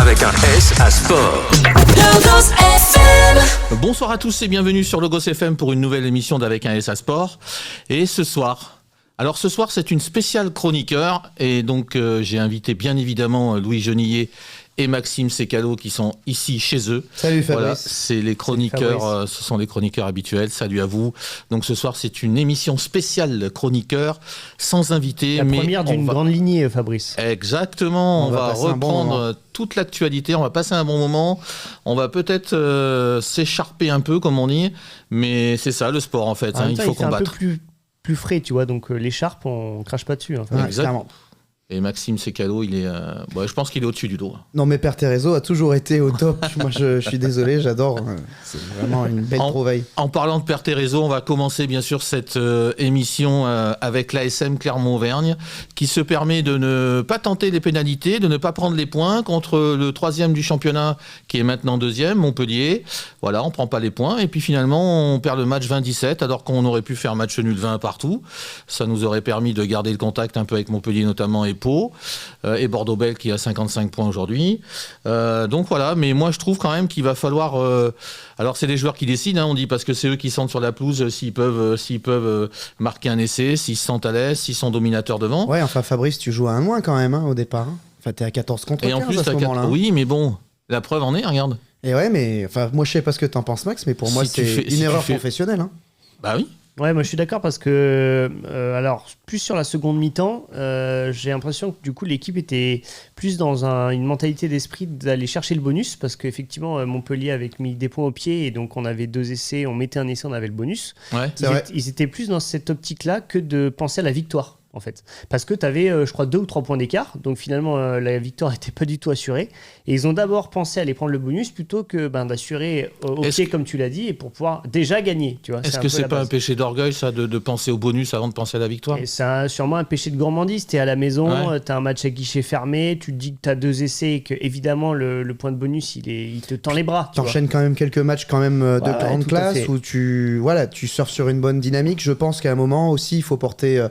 avec un S à sport. Logos FM. Bonsoir à tous et bienvenue sur Logos FM pour une nouvelle émission d'Avec un S à sport. Et ce soir, c'est une spéciale chroniqueur et donc j'ai invité bien évidemment Louis Genillet et Maxime Secalo qui sont ici chez eux. Salut Fabrice. Voilà, c'est les chroniqueurs, ce sont les chroniqueurs habituels. Salut à vous. Donc ce soir, c'est une émission spéciale chroniqueur sans invité. La première d'une grande lignée, Fabrice. Exactement. On va reprendre toute l'actualité. On va passer un bon moment. On va peut-être s'écharper un peu, comme on dit. Mais c'est ça le sport en fait. Il faut combattre. C'est un peu plus frais, tu vois. Donc l'écharpe, on crache pas dessus. Exactement. Et Maxime Secalo, il est, je pense qu'il est au-dessus du dos. Non, mais Père Terezo a toujours été au top. Moi, je suis désolé, j'adore. C'est vraiment une belle trouvaille. En parlant de Père Terezo, on va commencer bien sûr cette émission avec l'ASM Clermont-Auvergne, qui se permet de ne pas tenter les pénalités, de ne pas prendre les points contre le 3e du championnat, qui est maintenant 2e, Montpellier. Voilà, on prend pas les points. Et puis finalement, on perd le match 20-17, alors qu'on aurait pu faire match nul 20 partout. Ça nous aurait permis de garder le contact un peu avec Montpellier notamment et Pau, et Bordeaux-Bègles qui a 55 points aujourd'hui. Donc voilà, mais moi je trouve quand même qu'il va falloir... alors c'est les joueurs qui décident, on dit, parce que c'est eux qui sentent sur la pelouse s'ils peuvent marquer un essai, s'ils se sentent à l'aise, s'ils sont dominateurs devant. Ouais, enfin Fabrice, tu joues à 1 moins quand même au départ. Enfin, t'es à 14 contre 15 et en plus, à ce moment-là. Oui, mais bon, la preuve en est, regarde. Et ouais, mais enfin, moi je sais pas ce que t'en penses Max, mais pour moi c'est une erreur professionnelle. Bah oui. Ouais, moi je suis d'accord parce que, alors, plus sur la seconde mi-temps, j'ai l'impression que du coup l'équipe était plus dans une mentalité d'esprit d'aller chercher le bonus parce qu'effectivement Montpellier avait mis des points au pied et donc on avait 2 essais, on mettait un essai, on avait le bonus. Ouais, ils étaient plus dans cette optique-là que de penser à la victoire. En fait, parce que tu avais, je crois, 2 ou 3 points d'écart, donc finalement la victoire n'était pas du tout assurée. Et ils ont d'abord pensé à aller prendre le bonus plutôt que d'assurer au pied, comme tu l'as dit, et pour pouvoir déjà gagner. Tu vois, est-ce que c'est pas un péché d'orgueil, ça, de penser au bonus avant de penser à la victoire ? Et c'est sûrement un péché de gourmandise. Tu es à la maison, tu as un match à guichet fermé, tu te dis que tu as 2 essais et que évidemment le point de bonus, il te tend les bras. Tu enchaînes quand même quelques matchs de grande classe où tu surfes sur une bonne dynamique. Je pense qu'à un moment aussi, il faut porter...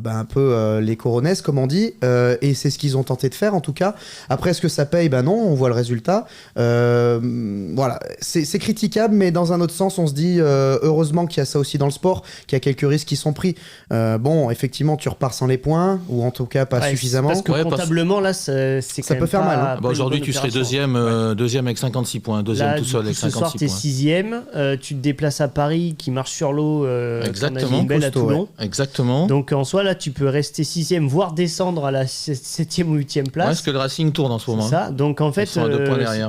un peu les coronesses comme on dit et c'est ce qu'ils ont tenté de faire en tout cas. Après est-ce que ça paye ? Non, on voit le résultat. Voilà, c'est critiquable, mais dans un autre sens on se dit heureusement qu'il y a ça aussi dans le sport, qu'il y a quelques risques qui sont pris. Bon, effectivement tu repars sans les points ou en tout cas pas suffisamment parce que comptablement là c'est ça peut faire mal. Aujourd'hui tu serais deuxième avec 56 points, deuxième là, tout seul avec 56 points. Ce soir t'es 6e, tu te déplaces à Paris qui marche sur l'eau, exactement, belle à Toulon. Exactement. Donc en soi là tu peux rester 6e voire descendre à la 7e ou 8e place. Parce que le Racing tourne en ce moment. C'est ça. Donc en fait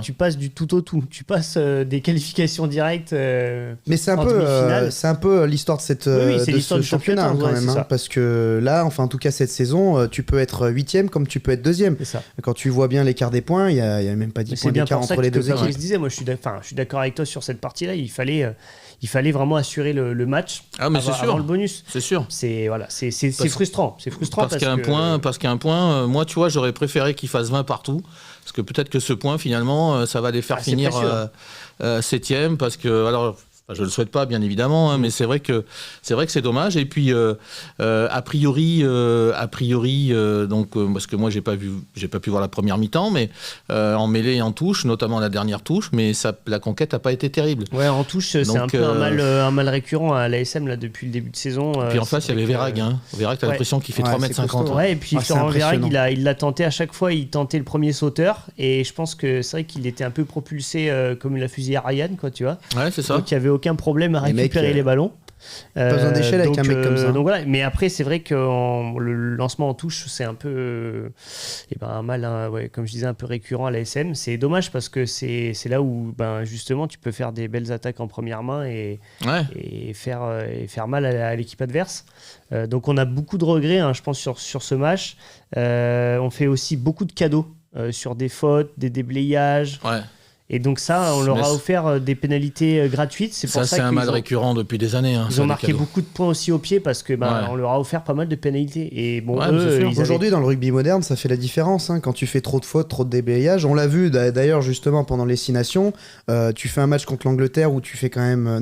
tu passes du tout au tout. Tu passes des qualifications directes. Mais c'est un peu l'histoire de ce championnat quand même, parce que là, enfin en tout cas cette saison, tu peux être 8e comme tu peux être 2e. Quand tu vois bien l'écart des points, il y a même pas 10 points d'écart entre les deux équipes. Je disais, moi je suis d'accord avec toi sur cette partie-là. Il fallait vraiment assurer le match avant le bonus. C'est sûr. C'est frustrant. C'est frustrant parce qu'à un point, moi tu vois, j'aurais préféré qu'il fasse 20 partout. Parce que peut-être que ce point, finalement, ça va les faire finir 7e. Parce que, alors, je le souhaite pas, bien évidemment, mais c'est vrai que c'est dommage. Et puis, a priori, parce que moi, j'ai pas pu voir la première mi-temps, mais en mêlée et en touche, notamment la dernière touche, mais la conquête a pas été terrible. Ouais, en touche, c'est un peu un mal récurrent à l'ASM là depuis le début de saison. Puis en face, il y avait Verhaeghe. Verhaeghe, t'as l'impression qu'il fait 3,50 m. Ouais, et puis Florent Verhaeghe, il l'a tenté à chaque fois, il tentait le premier sauteur, et je pense que c'est vrai qu'il était un peu propulsé comme la fusée Ariane, quoi, tu vois. Ouais, c'est ça. Donc il y avait aucun problème à récupérer les ballons. Pas besoin d'échelle avec un mec comme ça. Donc voilà. Mais après, c'est vrai que le lancement en touche, c'est un peu un mal, comme je disais, un peu récurrent à l'ASM. C'est dommage parce que c'est là où justement tu peux faire des belles attaques en première main et faire mal à l'équipe adverse. Donc on a beaucoup de regrets, je pense, sur ce match. On fait aussi beaucoup de cadeaux sur des fautes, des déblayages. Ouais. Et donc ça, on leur a offert des pénalités gratuites. C'est pour ça c'est un mal récurrent depuis des années. Ils ont marqué beaucoup de points aussi au pied parce que on leur a offert pas mal de pénalités. Et bon, aujourd'hui dans le rugby moderne, ça fait la différence. Quand tu fais trop de fautes, trop de déblayage, on l'a vu d'ailleurs justement pendant les 6 nations. Tu fais un match contre l'Angleterre où tu fais quand même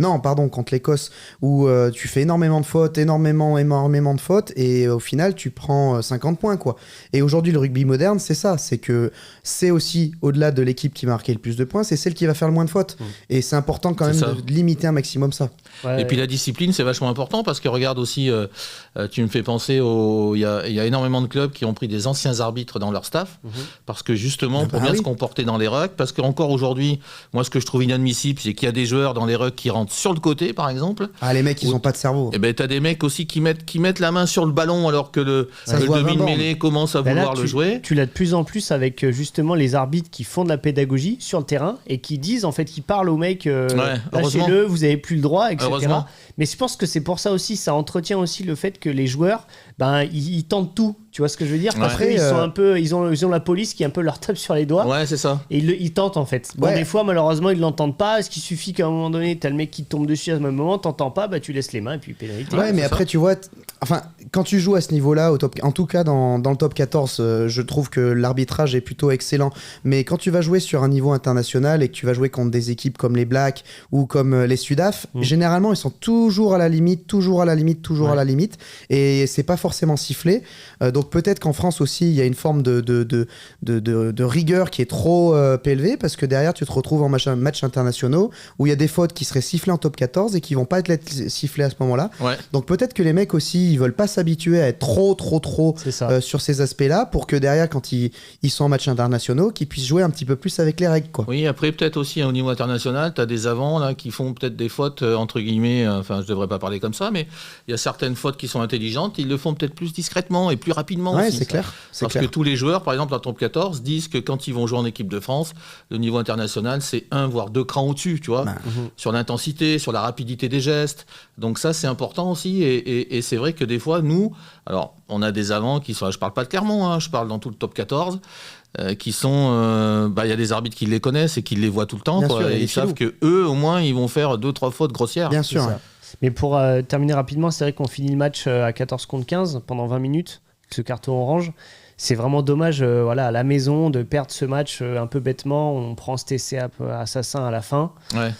contre l'Écosse où tu fais énormément de fautes, énormément de fautes, et au final tu prends 50 points quoi. Et aujourd'hui le rugby moderne, c'est ça, c'est que c'est aussi au-delà de l'équipe qui marquait le plus de points, c'est celle qui va faire le moins de fautes. Et c'est important quand même de limiter un maximum ça. Et puis la discipline, c'est vachement important parce que regarde aussi, tu me fais penser il y a énormément de clubs qui ont pris des anciens arbitres dans leur staff parce que justement pour bien se comporter dans les rucks, parce qu'encore aujourd'hui, moi ce que je trouve inadmissible, c'est qu'il y a des joueurs dans les rucks qui rentrent sur le côté par exemple. Ah, les mecs, ils ont pas de cerveau. Et ben t'as des mecs aussi qui mettent la main sur le ballon alors que le demi-mêlée commence à vouloir le jouer. Tu l'as de plus en plus avec justement les arbitres qui font de la pédagogie sur le terrain et qui disent en fait, qui parlent aux mecs, lâchez-le, vous avez plus le droit, etc. Mais je pense que c'est pour ça aussi, ça entretient aussi le fait que les joueurs, ils tentent tout. Tu vois ce que je veux dire? Parce qu'ils sont un peu, ils ont la police qui un peu leur tape sur les doigts. Ouais, c'est ça. Et ils tentent en fait. Bon, des fois, malheureusement, ils l'entendent pas. Est-ce qu'il suffit qu'à un moment donné, t'as le mec qui tombe dessus à ce même moment, t'entends pas, tu laisses les mains et puis pénalité. Ouais, mais après, tu vois, quand tu joues à ce niveau-là, en tout cas dans le top 14, je trouve que l'arbitrage est plutôt excellent. Mais quand tu vas jouer sur un niveau international et que tu vas jouer contre des équipes comme les Blacks ou comme les Sudaf, généralement, ils sont toujours à la limite. Et c'est pas forcément sifflé. Donc peut-être qu'en France aussi, il y a une forme de rigueur qui est trop élevée parce que derrière, tu te retrouves en match internationaux où il y a des fautes qui seraient sifflées en top 14 et qui vont pas être sifflées à ce moment-là. Ouais. Donc peut-être que les mecs aussi, ils veulent pas s'habituer à être trop sur ces aspects-là pour que derrière, quand ils sont en match internationaux, qu'ils puissent jouer un petit peu plus avec les règles, quoi. Oui, après peut-être aussi au niveau international, tu as des avants là, qui font peut-être des fautes entre guillemets, je devrais pas parler comme ça, mais il y a certaines fautes qui sont intelligentes, ils le font peut-être plus discrètement et plus rapidement. Ouais, aussi, c'est clair. Parce que tous les joueurs, par exemple, en top 14, disent que quand ils vont jouer en équipe de France, le niveau international, c'est 1 voire 2 crans au-dessus, tu vois, sur l'intensité, sur la rapidité des gestes. Donc ça, c'est important aussi. Et c'est vrai que des fois, nous, alors, on a des avants qui sont, je parle pas de Clermont, je parle dans tout le top 14, qui sont, y a des arbitres qui les connaissent et qui les voient tout le temps, quoi, et ils savent que eux, au moins, ils vont faire 2-3 fautes grossières. Bien sûr. Mais pour terminer rapidement, c'est vrai qu'on finit le match à 14 contre 15 pendant 20 minutes, ce carton orange. C'est vraiment dommage à la maison de perdre ce match un peu bêtement. On prend cet essai un peu assassin à la fin. Ouais.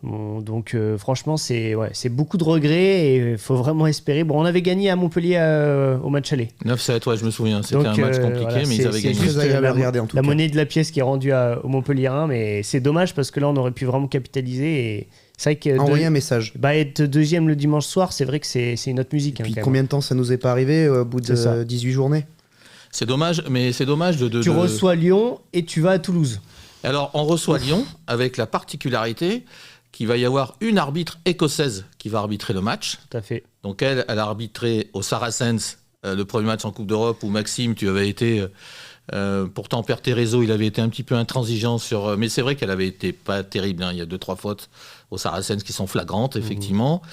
Bon, donc franchement, c'est beaucoup de regrets et il faut vraiment espérer. Bon, on avait gagné à Montpellier au match aller. 9-7, je me souviens. C'était un match compliqué, mais ils avaient gagné. C'est très agréable à regarder en tout cas. La monnaie de la pièce qui est rendue au Montpellier 1, mais c'est dommage parce que là, on aurait pu vraiment capitaliser et c'est vrai que envoyer un message. Être deuxième le dimanche soir, c'est vrai que c'est une autre musique. Et puis combien de temps ça nous est pas arrivé au bout de 18 journées? C'est dommage, mais c'est dommage de... Tu reçois Lyon et tu vas à Toulouse. Alors, on reçoit Lyon avec la particularité qu'il va y avoir une arbitre écossaise qui va arbitrer le match. Tout à fait. Donc elle a arbitré au Saracens le premier match en Coupe d'Europe où Maxime, tu avais été... pourtant, Père Terezo, il avait été un petit peu intransigeant sur... Mais c'est vrai qu'elle avait été pas terrible. Il y a 2-3 fautes au Saracens qui sont flagrantes, effectivement.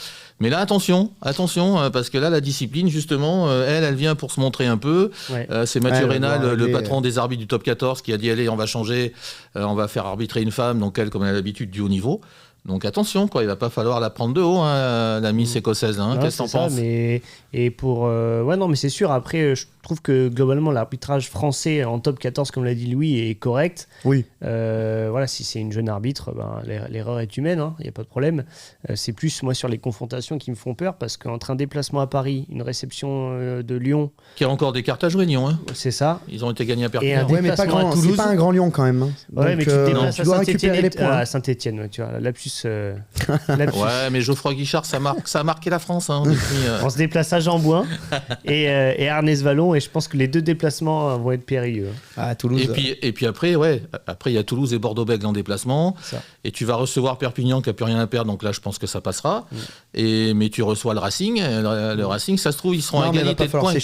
Mais là, attention, parce que là, la discipline, justement, elle vient pour se montrer un peu. Ouais. C'est Mathieu Reynal, le patron des arbitres du top 14, qui a dit, allez, on va changer, on va faire arbitrer une femme, donc elle, comme elle a l'habitude, du haut niveau. Donc attention, quoi, il va pas falloir la prendre de haut, la Miss écossaise. Qu'est-ce que t'en penses? Mais c'est sûr. Après, je trouve que globalement, l'arbitrage français en top 14, comme l'a dit Louis, est correct. Oui. Si c'est une jeune arbitre, l'erreur est humaine, il n'y a pas de problème. C'est plus, moi, sur les confrontations qui me font peur, parce qu'entre un déplacement à Paris, une réception de Lyon... Qui a encore des cartes à jouer, Lyon. C'est ça. Ils ont été gagnés à Perpignan. Et un déplacement à Toulouse. C'est pas un grand Lyon, quand même. Ouais, mais tu te déplaces à Saint-Étienne. À Saint-Étienne, tu vois, lapsus. Ouais, mais Geoffroy Guichard, ça a marqué la France. Depuis, On se déplace à Jean-Bouin et Arnès-Vallon, et je pense que les deux déplacements vont être périlleux. À Toulouse. Et puis après, il y a Toulouse et Bordeaux-Bègles en déplacement. Et tu vas recevoir Perpignan qui n'a plus rien à perdre, donc là, je pense que ça passera. Mais tu reçois le Racing. Le Racing, ça se trouve, ils seront à égalité de points.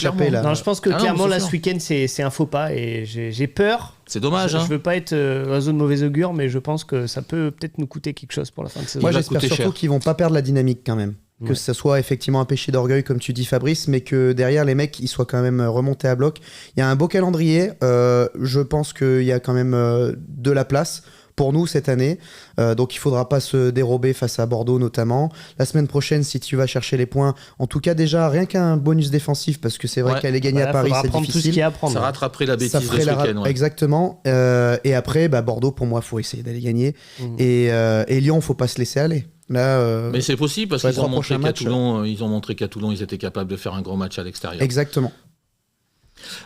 Non, je pense que clairement, là, ce week-end, c'est un faux pas, et j'ai peur. C'est dommage. Je veux pas être oiseau de mauvais augure, mais je pense que ça peut peut-être nous coûter quelque chose pour la fin de saison. Moi, j'espère surtout qu'ils vont pas perdre la dynamique quand même. Que ça soit effectivement un péché d'orgueil, comme tu dis, Fabrice, mais que derrière les mecs, ils soient quand même remontés à bloc. Il y a un beau calendrier. Je pense qu'il y a quand même de la place pour nous cette année. Donc il faudra pas se dérober face à Bordeaux notamment. La semaine prochaine, si tu vas chercher les points, en tout cas déjà rien qu'un bonus défensif, parce que c'est vrai qu'aller gagner à Paris, c'est difficile. Tout ce qu'il y a à prendre. Ça rattraperait la bêtise de ce week-end. Exactement. Et après, Bordeaux, pour moi, faut essayer d'aller gagner. Et Lyon, faut pas se laisser aller. Là, mais c'est possible parce qu'ils ont montré qu'à Toulon, ils étaient capables de faire un gros match à l'extérieur. Exactement.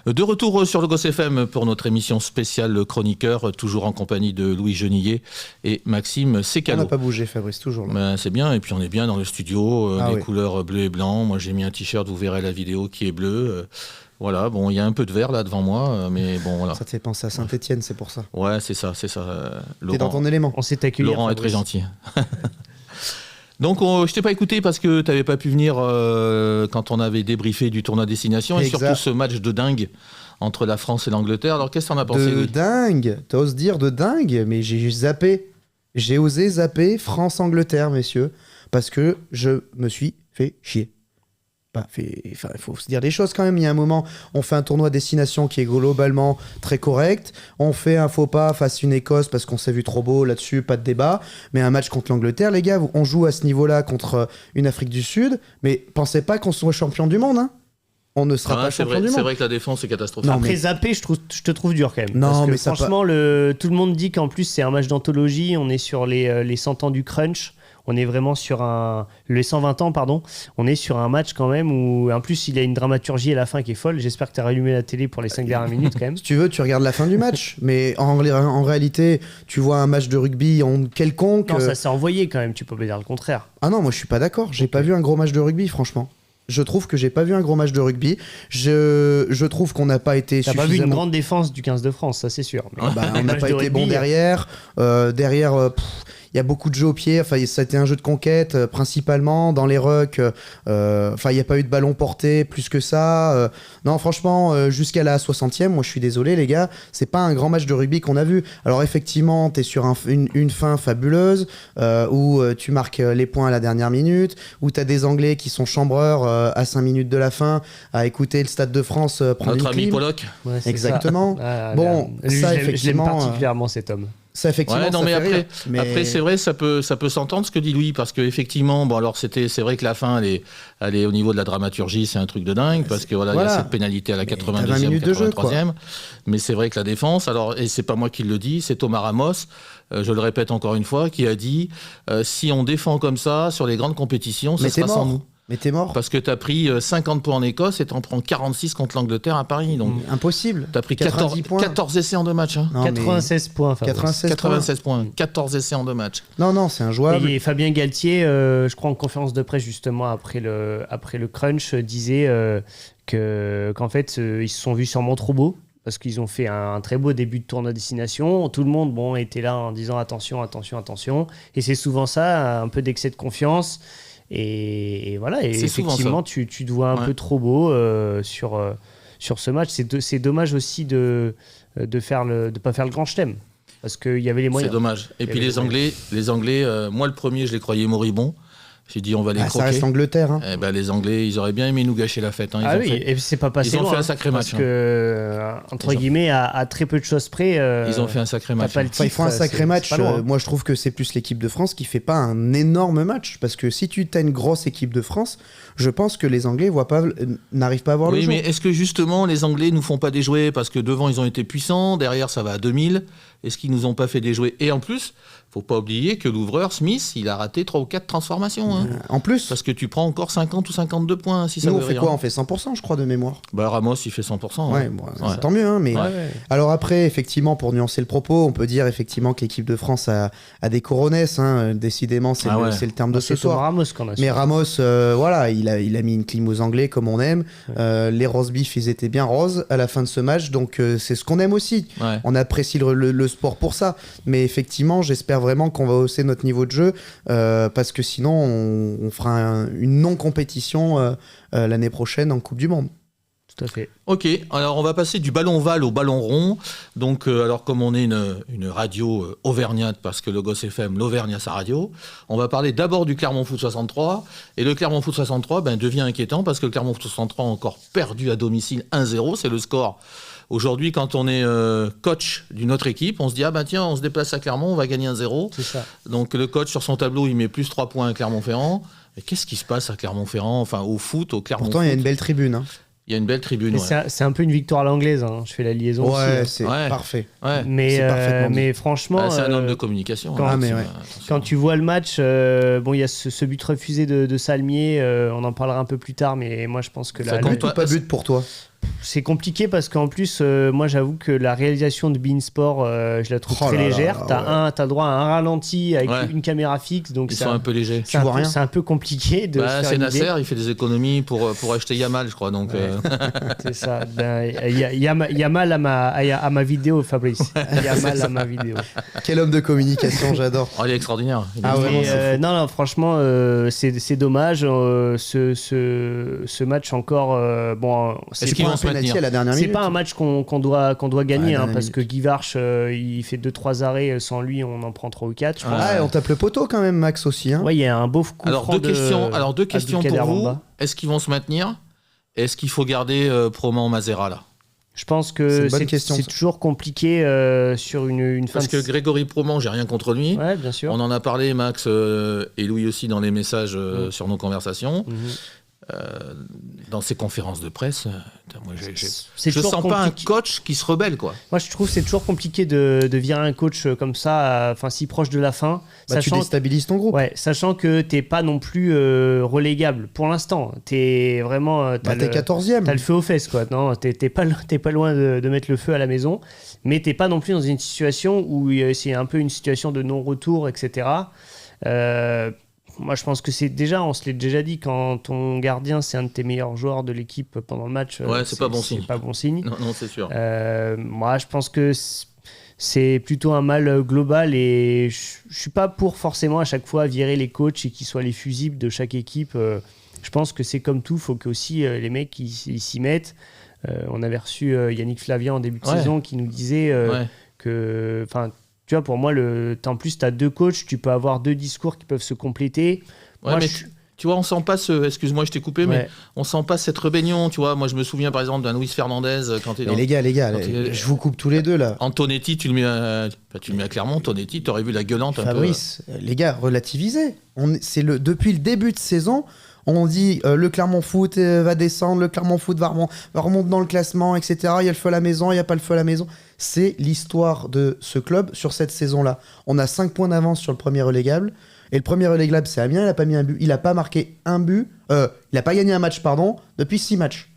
De retour sur le Gosse FM pour notre émission spéciale chroniqueur, toujours en compagnie de Louis Genillet et Maxime Sécalo. On n'a pas bougé, Fabrice, toujours là. C'est bien, et puis on est bien dans le studio, couleurs bleu et blanc. Moi j'ai mis un t-shirt, vous verrez la vidéo qui est bleu. Voilà, bon, il y a un peu de vert là devant moi, mais bon, voilà. Ça te fait penser à Saint-Etienne, c'est pour ça. Ouais, c'est ça. T'es dans ton élément. On s'est accueilli. Laurent est très gentil. Donc, je t'ai pas écouté parce que tu n'avais pas pu venir quand on avait débriefé du tournoi destination et surtout ce match de dingue entre la France et l'Angleterre. Alors, qu'est-ce que t'en as pensé, Louis ? De dingue ? T'oses dire de dingue ? Mais j'ai zappé. J'ai osé zapper France-Angleterre, messieurs, parce que je me suis fait chier. Il faut se dire des choses quand même. Il y a un moment, on fait un tournoi destination qui est globalement très correct. On fait un faux pas face à une Écosse parce qu'on s'est vu trop beau là-dessus, pas de débat. Mais un match contre l'Angleterre, les gars, on joue à ce niveau-là contre une Afrique du Sud. Mais pensez pas qu'on soit champion du monde. Hein. On ne sera pas champion du monde. C'est vrai que la défense est catastrophique. Non, après zapper, je te trouve dur quand même. Non, parce que mais franchement, tout le monde dit qu'en plus c'est un match d'anthologie. On est sur les 100 ans du crunch. On est vraiment sur les 120 ans, pardon. On est sur un match quand même où, en plus, il y a une dramaturgie à la fin qui est folle. J'espère que tu as rallumé la télé pour les 5 dernières minutes quand même. Si tu veux, tu regardes la fin du match. Mais en réalité, tu vois un match de rugby quelconque. Non, ça s'est envoyé quand même. Tu peux pas dire le contraire. Ah non, moi je suis pas d'accord. J'ai pas vu un gros match de rugby, franchement. Je trouve que j'ai pas vu un gros match de rugby. Je trouve qu'on n'a pas été suffisamment... T'as pas vu une grande défense du 15 de France, ça c'est sûr. Mais on n'a pas été bon derrière. Il y a beaucoup de jeux au pied. Enfin, ça a été un jeu de conquête, principalement dans les rucks. Il n'y a pas eu de ballon porté plus que ça. Non, franchement, jusqu'à la 60e, moi, je suis désolé, les gars, c'est pas un grand match de rugby qu'on a vu. Alors, effectivement, t'es sur une fin fabuleuse où tu marques les points à la dernière minute, où t'as des Anglais qui sont chambreurs à 5 minutes de la fin, à écouter le Stade de France prendre notre une clim. ami Pollock. Ouais, exactement. Bon, ça, effectivement, je l'aime particulièrement, cet homme. Ça, effectivement, ouais, non, ça mais fait après, rire. c'est vrai, ça peut s'entendre ce que dit Louis, parce qu'effectivement, bon, alors c'est vrai que la fin, elle est au niveau de la dramaturgie, c'est un truc de dingue, parce que voilà, il y a cette pénalité à la 82e, 83e, mais c'est vrai que la défense, alors, et c'est pas moi qui le dis, c'est Thomas Ramos, je le répète encore une fois, qui a dit si on défend comme ça sur les grandes compétitions, ce sera sans nous. Mais t'es mort. Parce que t'as pris 50 points en Écosse et t'en prends 46 contre l'Angleterre à Paris. Donc impossible. T'as pris 14 essais en 2 matchs. Hein. Non, 96 points. 96 points. 14 essais en 2 matchs. Non, c'est injouable. Et Fabien Galtier, je crois en conférence de presse justement après le crunch, disait qu'en fait ils se sont vus sûrement trop beaux. Parce qu'ils ont fait un très beau début de tournoi destination. Tout le monde était là en disant attention. Et c'est souvent ça, un peu d'excès de confiance. Et voilà, et effectivement, tu te vois un peu trop beau sur ce match. C'est dommage aussi de pas faire le grand chelem, parce qu'il y avait les moyens. C'est dommage. Et puis les Anglais, moi le premier, je les croyais moribonds. J'ai dit on va les croquer. Ça reste l'Angleterre. Hein. Les Anglais, ils auraient bien aimé nous gâcher la fête. Hein. Et c'est pas passé loin. Ils ont fait un sacré match. Parce que, entre guillemets, à très peu de choses près... ils ont fait un sacré match. Ils font un sacré match. Moi, je trouve que c'est plus l'équipe de France qui fait pas un énorme match. Parce que si tu as une grosse équipe de France, je pense que les Anglais n'arrivent pas à voir le jeu. Oui, mais est-ce que justement, les Anglais nous font pas déjouer parce que devant, ils ont été puissants, derrière, ça va à 2000. Est-ce qu'ils nous ont pas fait déjouer ? Et en plus... Faut pas oublier que l'ouvreur Smith, il a raté 3 ou 4 transformations. Hein. En plus. Parce que tu prends encore 50 ou 52 points. Si ça nous, on fait quoi ? On fait 100%, je crois, de mémoire. Ramos, il fait 100%. Ouais, tant mieux. Hein, mais... Alors après, effectivement, pour nuancer le propos, on peut dire effectivement que l'équipe de France a des coronesses. Hein. Décidément, c'est le terme de ce soir. Ramos qu'on a. Mais Ramos, il a mis une clim aux Anglais, comme on aime. Les roast beef, ils étaient bien roses à la fin de ce match. Donc, c'est ce qu'on aime aussi. Ouais. On apprécie le sport pour ça. Mais effectivement, j'espère vraiment qu'on va hausser notre niveau de jeu parce que sinon on fera une non-compétition l'année prochaine en Coupe du Monde. Tout à fait. Ok, alors on va passer du ballon ovale au ballon rond. Donc, alors comme on est une radio auvergnate, parce que le Gosse FM, l'Auvergne a sa radio, on va parler d'abord du Clermont Foot 63. Et le Clermont Foot 63 devient inquiétant parce que le Clermont Foot 63 a encore perdu à domicile 1-0. C'est le score Aujourd'hui, quand on est coach d'une autre équipe, on se dit ah ben tiens, on se déplace à Clermont, on va gagner 1-0. C'est ça. Donc le coach sur son tableau, il met plus 3 points à Clermont-Ferrand. Mais qu'est-ce qui se passe à Clermont-Ferrand, enfin au foot, au Clermont? Pourtant, il y a une belle tribune. Hein. Il y a une belle tribune. Ouais. C'est un peu une victoire à l'anglaise. Hein. Je fais la liaison aussi. Ouais, Hein. c'est parfait. Ouais. Mais franchement, c'est un homme de communication. quand- Quand tu vois le match, bon, il y a ce but refusé de Salmier. On en parlera un peu plus tard, mais moi je pense que Ça là, compte But ou pas but pour toi? c'est compliqué parce qu'en plus, moi j'avoue que la réalisation de Beansport, je la trouve Oh très là là, légère. T'as le droit à un ralenti avec Ouais. une caméra fixe, donc Ils sont un peu légers. c'est un vois peu- rien. c'est un peu compliqué de se faire C'est une Nasser, idée. il fait des économies pour acheter Yamal, je crois. Donc, C'est ça. Il y a mal à ma vidéo, Fabrice. Il y a mal à ma vidéo. Quel homme de communication, j'adore. il est extraordinaire. Il est Ah ouais, vraiment- Mais, non, franchement, c'est dommage. Ce match encore. Bon, Est-ce c'est qu'ils pas, vont se maintenir à la dernière c'est minute. pas un match qu'on doit gagner, Ouais, hein, dernière parce minute. que Guy Varche, il fait 2-3 arrêts. Sans lui, on en prend 3 ou 4. Je pense. Ah, et on tape le poteau quand même, Max aussi. Hein. Ouais, il y a un beau coup Alors, franc deux questions pour Abdelkader vous. Bamba. Est-ce qu'ils vont se maintenir? Est-ce qu'il faut garder Proman Mazera là? Je pense C'est que une bonne question, c'est ça. toujours compliqué sur une fin Parce que Grégory Proman, j'ai rien contre lui. Ouais, bien sûr. On en a parlé, Max et Louis aussi, dans les messages sur nos conversations. Mhm. Dans ses conférences de presse, moi, C'est je toujours sens pas un compliqué. coach qui se rebelle, quoi. Moi, je trouve que c'est toujours compliqué de virer un coach comme ça, enfin si proche de la fin, Bah, tu déstabilises ton groupe. sachant que t'es pas non plus relégable pour l'instant. T'es vraiment, Bah, t'es 14e. t'as le feu aux fesses, quoi. Non, t'es pas loin de mettre le feu à la maison, mais t'es pas non plus dans une situation où c'est un peu une situation de non-retour, etc. Moi, je pense que c'est déjà, on se l'est déjà dit, quand ton gardien c'est un de tes meilleurs joueurs de l'équipe pendant le match, Ouais, c'est pas bon signe. C'est pas bon signe. Non, c'est sûr. Moi, je pense que c'est plutôt un mal global et je suis pas pour forcément à chaque fois virer les coachs et qu'ils soient les fusibles de chaque équipe. Je pense que c'est comme tout, il faut que aussi les mecs ils s'y mettent. On avait reçu Yannick Flavien en début de saison qui nous disait que, enfin, tu vois, pour moi, en plus, tu as 2 coachs, tu peux avoir 2 discours qui peuvent se compléter. Ouais, Moi, mais tu vois, on sent pas excuse-moi, je t'ai coupé, mais on sent pas cette rébellion, tu vois. Moi, je me souviens par exemple d'un Luis Fernandez quand il est Mais les gars, quand il est- je vous coupe tous les deux là. Antonetti, tu le mets à Clermont, Antonetti, t'aurais vu la gueulante un peu. Fabrice, les gars, relativisez. Depuis le début de saison, on dit le Clermont Foot va descendre, le Clermont Foot va remonter dans le classement, etc. Il y a le feu à la maison, il n'y a pas le feu à la maison. C'est l'histoire de ce club sur cette saison-là. On a 5 points d'avance sur le premier relégable. Et le premier relégable, c'est Amiens, il n'a pas mis un but. Il n'a pas marqué un but. Il n'a pas gagné un match, depuis 6 matchs.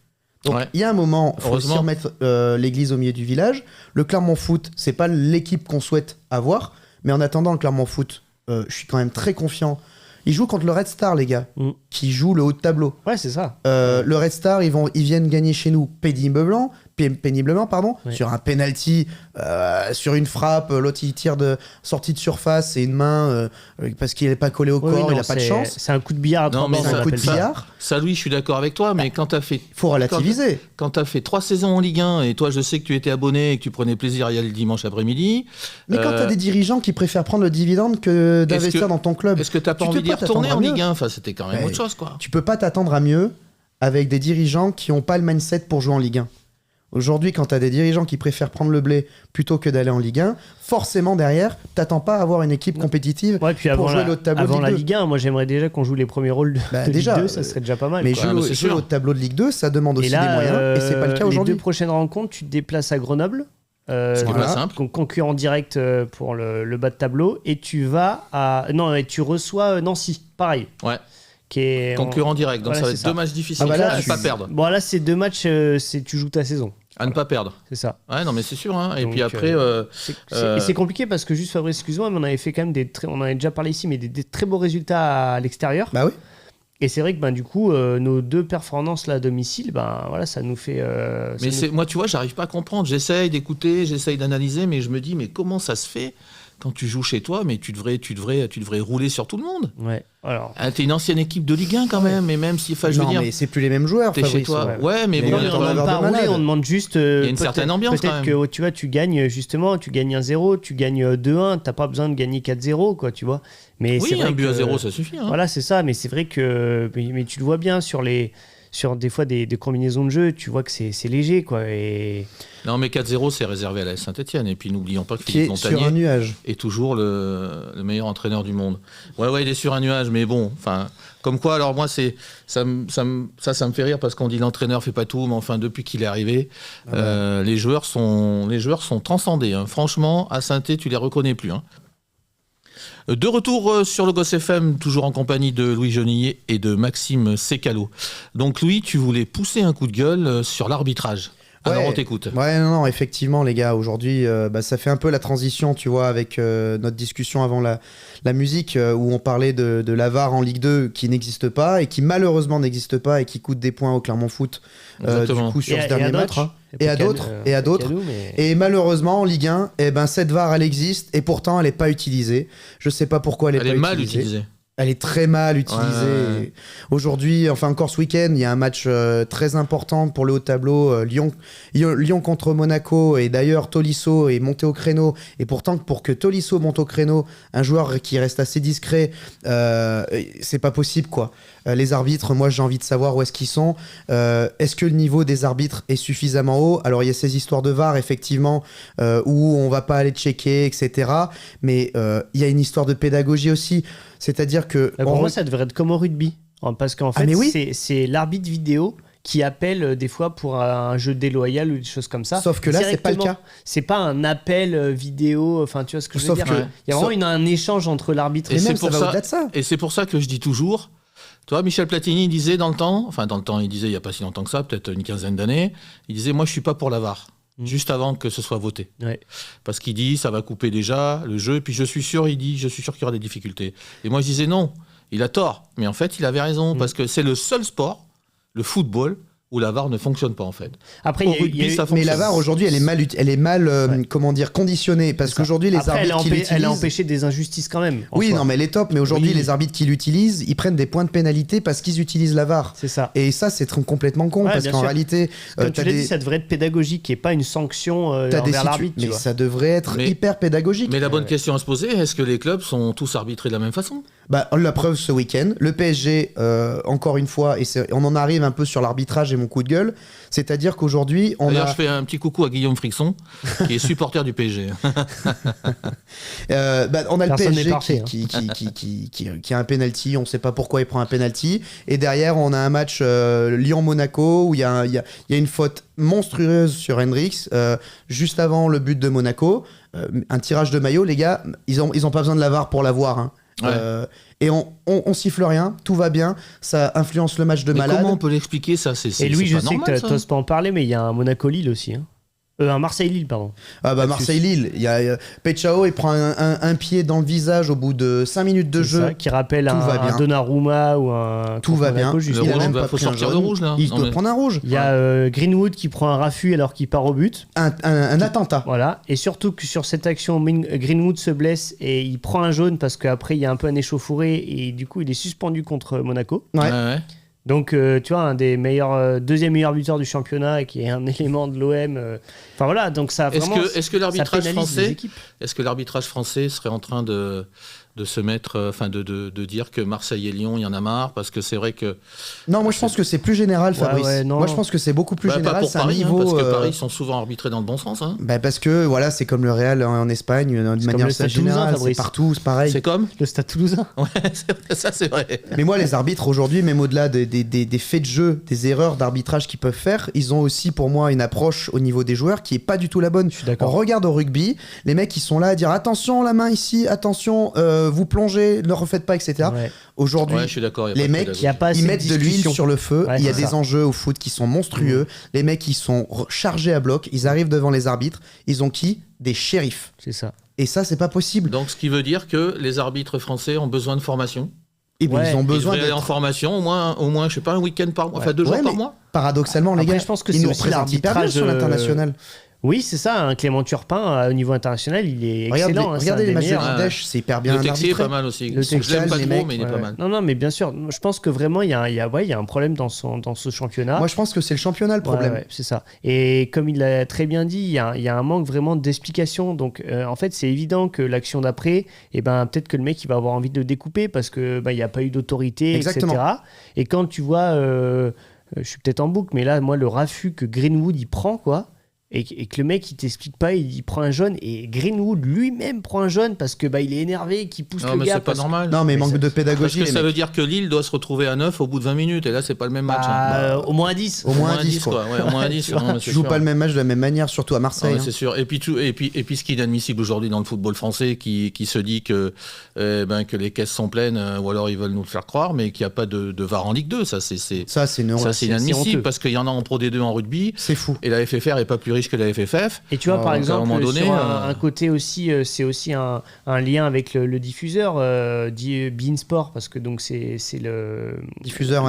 Donc il y a un moment, il faut aussi remettre l'église au milieu du village. Le Clermont Foot, c'est pas l'équipe qu'on souhaite avoir. Mais en attendant, le Clermont Foot, je suis quand même très confiant. Ils jouent contre le Red Star, les gars, qui joue le haut de tableau. Ouais, c'est ça. Le Red Star, ils viennent gagner chez nous péniblement, sur un penalty, sur une frappe. L'autre, il tire de sortie de surface et une main parce qu'il n'est pas collé au corps, il n'a pas de chance. C'est un coup de billard à 3 bords, c'est on un coup de appelle ça. billard. Ça, Louis, je suis d'accord avec toi, mais quand t'as fait... Faut relativiser. Quand t'as fait 3 saisons en Ligue 1, et toi, je sais que tu étais abonné et que tu prenais plaisir à y aller le dimanche après-midi... Mais quand t'as des dirigeants qui préfèrent prendre le dividende que d'investir dans ton club... Est-ce que t'as pas envie d'y retourner en Ligue 1 ? Enfin, c'était quand même autre chose, quoi. Tu peux pas t'attendre à mieux avec des dirigeants qui n'ont pas le mindset pour jouer en Ligue 1. Aujourd'hui, quand tu as des dirigeants qui préfèrent prendre le blé plutôt que d'aller en Ligue 1, forcément derrière, t'attends pas à avoir une équipe compétitive puis pour jouer l'autre tableau de avant Ligue la 2. Ligue 1, moi j'aimerais déjà qu'on joue les premiers rôles de déjà, Ligue 2, ça serait déjà pas mal. Mais quoi. jouer au tableau de Ligue 2, ça demande aussi Et là, des moyens, et c'est pas le cas aujourd'hui. Les 2 prochaines rencontres, tu te déplaces à Grenoble, Ce qui est pas simple. concurrent direct pour le bas de tableau, et tu reçois Nancy, pareil. Ouais. Qui est concurrent direct, donc voilà, ça va c'est être ça. 2 matchs difficiles là, à ne pas perdre. Bon, là, c'est 2 matchs, tu joues ta saison. À ne pas perdre. C'est ça. Ouais, non, mais c'est sûr. Hein. Et Donc, puis après... Et c'est compliqué parce que juste Fabrice, excuse-moi, mais on avait fait quand même on en avait déjà parlé ici, mais des très beaux résultats à l'extérieur. Bah oui. Et c'est vrai que du coup, nos 2 performances là à domicile, voilà, ça nous fait. Moi, tu vois, j'arrive pas à comprendre. J'essaye d'écouter, j'essaye d'analyser, mais je me dis, mais comment ça se fait quand tu joues chez toi, mais tu devrais rouler sur tout le monde. Ouais. Alors. T'es une ancienne équipe de Ligue 1 quand même, mais même si, je veux dire, mais c'est plus les mêmes joueurs. t'es Fabrice. chez toi. Ouais, mais Mais bon, on est On en ne demande faveur pas de rouler, malade. on demande juste. y a une certaine ambiance, quand Peut-être même. que tu vois, tu gagnes justement, tu gagnes 1-0, tu gagnes 2-1, t'as pas besoin de gagner 4-0, quoi, tu vois. Mais c'est oui, vrai un but que- à 0, ça suffit. Hein. Voilà, c'est ça, mais c'est vrai que. Mais tu le vois bien sur les sur des fois des combinaisons de jeu, tu vois que c'est léger, quoi. Et... Non, mais 4-0, c'est réservé à la Saint-Etienne. Et puis n'oublions pas que Qui Philippe est sur Montagnier un nuage. est toujours le meilleur entraîneur du monde. Ouais, il est sur un nuage, mais bon, enfin, comme quoi, alors moi, ça me fait rire parce qu'on dit l'entraîneur fait pas tout, mais enfin, depuis qu'il est arrivé, les joueurs sont transcendés. Hein. Franchement, à Saint-Etienne, tu les reconnais plus. Hein. De retour sur le Gosse FM, toujours en compagnie de Louis Jonillet et de Maxime Sécalo. Donc Louis, tu voulais pousser un coup de gueule sur l'arbitrage. Alors on t'écoute. Ouais, non, effectivement, les gars, aujourd'hui, ça fait un peu la transition, tu vois, avec notre discussion avant la musique, où on parlait de la VAR en Ligue 2 qui n'existe pas et qui malheureusement n'existe pas et qui coûte des points au Clermont Foot, du coup, sur ce dernier match. Et à d'autres. Et malheureusement, en Ligue 1, cette VAR, elle existe et pourtant, elle n'est pas utilisée. Je sais pas pourquoi elle est pas mal utilisée. Elle est très mal utilisée. Aujourd'hui, enfin encore ce week-end, il y a un match très important pour le haut tableau. Lyon contre Monaco. Et d'ailleurs, Tolisso est monté au créneau. Et pourtant, pour que Tolisso monte au créneau, un joueur qui reste assez discret, c'est pas possible, quoi. Les arbitres, moi j'ai envie de savoir où est-ce qu'ils sont. Est-ce que le niveau des arbitres est suffisamment haut ? Alors il y a ces histoires de VAR effectivement où on va pas aller checker, etc. Mais il y a une histoire de pédagogie aussi. C'est-à-dire que... Pour moi ça devrait être comme au rugby. Parce qu'en fait c'est l'arbitre vidéo qui appelle des fois pour un jeu déloyal ou des choses comme ça. Sauf que là, c'est pas le cas. C'est pas un appel vidéo, enfin tu vois ce que je veux dire. Il y a vraiment un échange entre l'arbitre et même ça va au-delà de ça. Et c'est pour ça que je dis toujours... Toi, Michel Platini disait dans le temps, il disait il n'y a pas si longtemps que ça, peut-être une quinzaine d'années, il disait moi je suis pas pour la VAR, juste avant que ce soit voté. Ouais. Parce qu'il dit ça va couper déjà le jeu, et puis je suis sûr qu'il y aura des difficultés. Et moi je disais non, il a tort, mais en fait il avait raison, parce que c'est le seul sport, le football, où la VAR ne fonctionne pas en fait. Après, mais la VAR aujourd'hui, elle est mal conditionnée parce qu'aujourd'hui les arbitres qui l'utilisent, elle a empêché des injustices quand même. Oui, non, mais elle est top. Mais aujourd'hui, les arbitres qui l'utilisent, ils prennent des points de pénalité parce qu'ils utilisent la VAR. C'est ça. Et ça, c'est complètement con parce qu'en réalité, comme tu l'as dit, ça devrait être pédagogique et pas une sanction envers l'arbitre. Mais ça devrait être hyper pédagogique. Mais la bonne question à se poser, est-ce que les clubs sont tous arbitrés de la même façon ? La preuve ce week-end, le PSG, encore une fois, et on en arrive un peu sur l'arbitrage et mon coup de gueule, c'est-à-dire qu'aujourd'hui, D'ailleurs, je fais un petit coucou à Guillaume Frixon, qui est supporter du PSG. On a le PSG qui a un penalty, on ne sait pas pourquoi il prend un penalty, et derrière, on a un match Lyon-Monaco où il y a une faute monstrueuse sur Hendrix, juste avant le but de Monaco, un tirage de maillot, les gars, ils ont pas besoin de la VAR pour l'avoir, hein. Ouais. Et on siffle rien, tout va bien, ça influence le match de malade. Comment on peut l'expliquer ça ? Et Louis, je sais que tu n'oses pas en parler, mais il y a un Monaco-Lille aussi. Hein. Un Marseille-Lille, pardon. Marseille-Lille, il y a Pechao, il prend un pied dans le visage au bout de 5 minutes de jeu. Ça, qui rappelle un Donnarumma ou un... Tout va bien. Il faut sortir le rouge, là. Il doit prendre un rouge. Il y a Greenwood qui prend un raffut alors qu'il part au but. Un attentat. Voilà. Et surtout que sur cette action, Greenwood se blesse et il prend un jaune parce qu'après, il y a un peu un échauffouré et du coup, il est suspendu contre Monaco. Ouais. Donc, tu vois, un des deuxième meilleur buteur du championnat et qui est un élément de l'OM. Enfin voilà, donc ça vraiment. Est-ce que l'arbitrage français serait en train de se mettre, de dire que Marseille et Lyon, il y en a marre, parce que c'est vrai que... Non, moi je pense que c'est plus général, Fabrice. Moi je pense que c'est beaucoup plus général. Pas pour c'est Paris, un niveau, parce que Paris sont souvent arbitrés dans le bon sens. Hein. Parce que voilà, c'est comme le Real en Espagne, de manière générale, c'est partout, c'est pareil. C'est comme le Stade Toulousain. Ouais, ça c'est vrai. Mais moi, les arbitres aujourd'hui, même au-delà des faits de jeu, des erreurs d'arbitrage qu'ils peuvent faire, ils ont aussi pour moi une approche au niveau des joueurs qui est pas du tout la bonne. Je suis d'accord. On regarde au rugby, les mecs ils sont là à dire attention la main ici, attention vous plongez, ne refaites pas, etc. Ouais. Aujourd'hui, je suis d'accord, les mecs ils mettent de l'huile sur le feu. Il y a des enjeux au foot qui sont monstrueux. Les mecs ils sont chargés à bloc, ils arrivent devant les arbitres, ils ont des shérifs. C'est ça. Et ça c'est pas possible. Donc ce qui veut dire que les arbitres français ont besoin de formation. Ils ont besoin d'être en formation au moins je sais pas, un week-end par mois, enfin 2 jours par mois. Paradoxalement, les gars, je pense que ils nous représentent hyper bien sur l'international. Oui, c'est ça. Clément Turpin, au niveau international, il est excellent. Regardez les matchs de Ardèche, c'est hyper bien arbitré. Le Texier est pas mal aussi. Le je l'aime pas trop, mais il est pas mal. Non, mais bien sûr. Je pense que vraiment, il y a un problème dans ce championnat. Moi, je pense que c'est le championnat le problème. Ouais, c'est ça. Et comme il l'a très bien dit, il y a un manque vraiment d'explication. Donc, en fait, c'est évident que l'action d'après, peut-être que le mec, il va avoir envie de le découper parce que il n'y a pas eu d'autorité, exactement. etc. Et quand tu vois... je suis peut-être en boucle, mais là, moi, le raffut que Greenwood il prend, quoi. Et que le mec il t'explique pas, il prend un jaune et Greenwood lui-même prend un jaune parce que il est énervé, qu'il pousse le mais gars. c'est pas normal. Non, mais manque de pédagogie. Parce que ça veut dire que Lille doit se retrouver à 9 au bout de 20 minutes et là c'est pas le même match. Au moins 10. Au moins 10 quoi. Ouais, au moins 10. Tu joues pas le même match de la même manière, surtout à Marseille. C'est sûr. Et puis ce qui est inadmissible aujourd'hui dans le football français, qui se dit que les caisses sont pleines, ou alors ils veulent nous le faire croire, mais qu'il n'y a pas de VAR en Ligue 2. Ça c'est inadmissible parce qu'il y en a en Pro D2 en rugby. C'est fou. Et la FFR est pas plus riche que la FFF. Et tu vois, par exemple, donné, sur un côté aussi, c'est aussi un lien avec le diffuseur, dit Beansport, parce que donc c'est le diffuseur,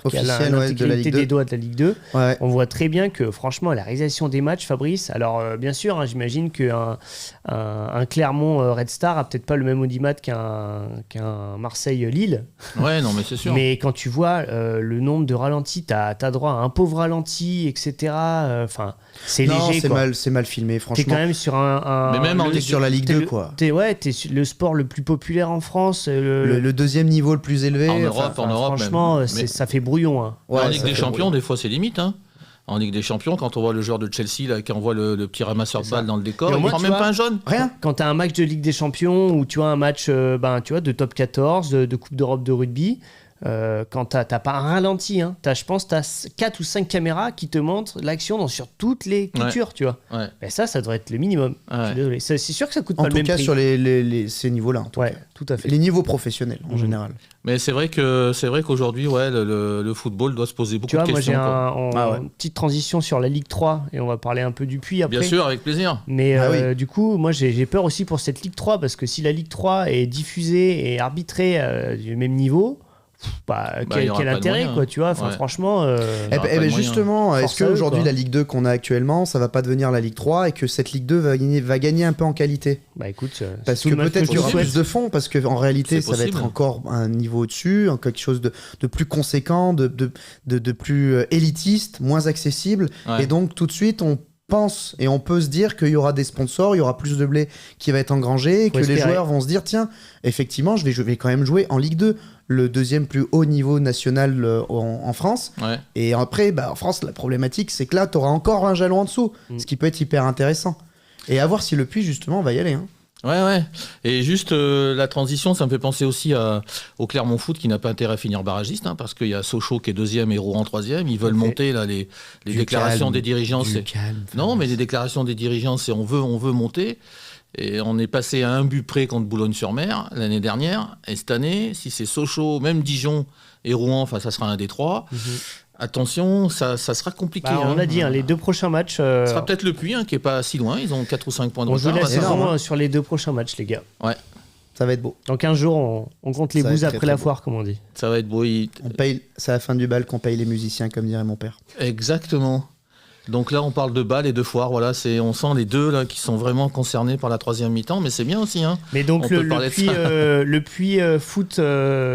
qui officiel, a l'intégralité des doigts de la Ligue 2. Ouais. On voit très bien que, franchement, la réalisation des matchs, Fabrice, alors bien sûr, j'imagine qu'un Clermont Red Star a peut-être pas le même audimat qu'un Marseille-Lille. Ouais, non, mais c'est sûr. Mais quand tu vois le nombre de ralentis, t'as droit à un pauvre ralenti, etc. Enfin, c'est léger. C'est mal filmé, franchement. T'es quand même sur mais même sur la Ligue 2, quoi. T'es le sport le plus populaire en France. Le deuxième niveau le plus élevé. En Europe, franchement, même. ça fait brouillon. Hein. Ouais, en Ligue des Champions, des fois, c'est limite. Hein. En Ligue des Champions, quand on voit le joueur de Chelsea là, qui envoie le petit ramasseur de balles dans le décor, il prend même pas un jaune. Rien. Quand t'as un match de Ligue des Champions ou tu vois un match de top 14, de Coupe d'Europe de rugby, quand t'as pas un ralenti, hein, je pense que t'as 4 ou 5 caméras qui te montrent l'action sur toutes les cultures, tu vois. Ouais. Ben ça devrait être le minimum. Ouais. Je suis désolé. C'est sûr que ça coûte pas le même prix. En tout cas, sur ces niveaux-là. En tout cas. Tout à fait. Les niveaux professionnels, en général. Mais c'est vrai qu'aujourd'hui, le football doit se poser beaucoup de questions. Tu vois, moi, j'ai une petite transition sur la Ligue 3 et on va parler un peu du Puy après. Bien sûr, avec plaisir. Mais du coup, moi, j'ai peur aussi pour cette Ligue 3 parce que si la Ligue 3 est diffusée et arbitrée du même niveau, quel intérêt, quoi, tu vois. Enfin, franchement. Justement, est-ce qu'aujourd'hui, la Ligue 2 qu'on a actuellement, ça va pas devenir la Ligue 3 et que cette Ligue 2 va gagner un peu en qualité? Écoute, parce que peut-être qu'il y aura plus de fonds, parce qu'en réalité, ça va être encore un niveau au-dessus, quelque chose de plus conséquent, de plus élitiste, moins accessible. Ouais. Et donc, tout de suite, on pense et on peut se dire qu'il y aura des sponsors, il y aura plus de blé qui va être engrangé, et que les joueurs vont se dire tiens, effectivement, je vais quand même jouer en Ligue 2, le deuxième plus haut niveau national en France. Ouais. Et après, en France, la problématique, c'est que là, tu auras encore un jalon en dessous, ce qui peut être hyper intéressant. Et à voir si le Puy, justement, va y aller. Hein. Ouais. Et juste la transition, ça me fait penser aussi au Clermont Foot qui n'a pas intérêt à finir barragiste, hein, parce qu'il y a Sochaux qui est deuxième et Rouen troisième. Ils veulent monter là les déclarations des dirigeants. Non, mais les déclarations des dirigeants, c'est on veut monter. Et on est passé à un but près contre Boulogne-sur-Mer l'année dernière. Et cette année, si c'est Sochaux, même Dijon et Rouen, ça sera un des trois. Attention, ça sera compliqué. On l'a dit, les deux prochains matchs. Ce sera peut-être le Puy qui est pas si loin. Ils ont 4 ou 5 points de retard. On joue la saison sur les deux prochains matchs, les gars. Ouais. Ça va être beau. Dans 15 jours, on compte les bouses après la foire, comme on dit. Ça va être beau. C'est à la fin du bal qu'on paye les musiciens, comme dirait mon père. Exactement. Donc là, on parle de bal et de foire. Voilà, on sent les deux là qui sont vraiment concernés par la troisième mi-temps, mais c'est bien aussi. Hein. Mais donc le Puy Foot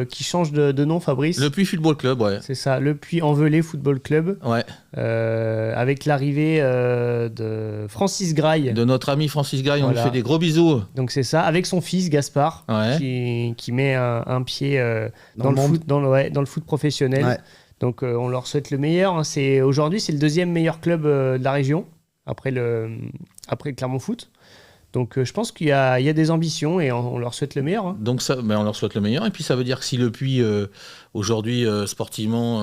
qui change de nom, Fabrice. Le Puy Football Club, ouais. C'est ça, le Puy Envelé Football Club. Ouais. Avec l'arrivée de Francis Graille. De notre ami Francis Graille, on lui fait des gros bisous. Donc c'est ça, avec son fils Gaspard, qui met un pied dans le foot professionnel. Ouais. Donc on leur souhaite le meilleur. Aujourd'hui, c'est le deuxième meilleur club de la région, après le Clermont Foot. Donc je pense qu'il y a des ambitions et on leur souhaite le meilleur. Hein. Donc on leur souhaite le meilleur. Et puis ça veut dire que si le Puy, aujourd'hui, sportivement,